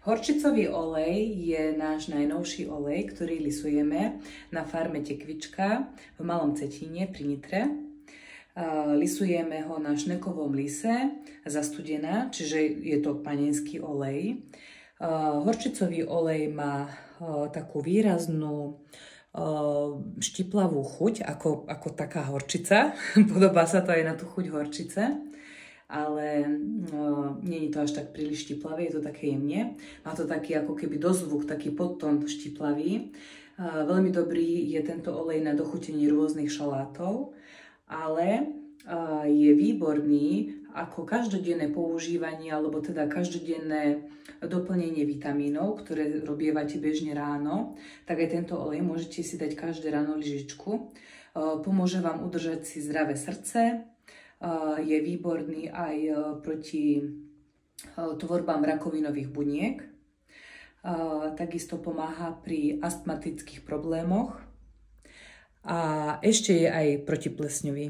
Horčicový olej je náš najnovší olej, ktorý lisujeme na farme Tekvička v Malom Cetíne pri Nitre. Lisujeme ho na šnekovom lise za studená, čiže je to panenský olej. Horčicový olej má takú výraznú štiplavú chuť, ako taká horčica. Podobá sa to aj na tú chuť horčice, ale nie je to až tak príliš štiplavé, je to také jemne. Má to taký ako keby dozvuk, taký podtón štiplavý. Veľmi dobrý je tento olej na dochutenie rôznych šalátov, ale je výborný ako každodenné používanie, alebo teda každodenné doplnenie vitamínov, ktoré robievate bežne ráno, tak aj tento olej môžete si dať každé ráno lyžičku. Pomôže vám udržať si zdravé srdce, je výborný aj proti tvorbám rakovinových buniek, takisto pomáha pri astmatických problémoch a ešte je aj proti plesňovi.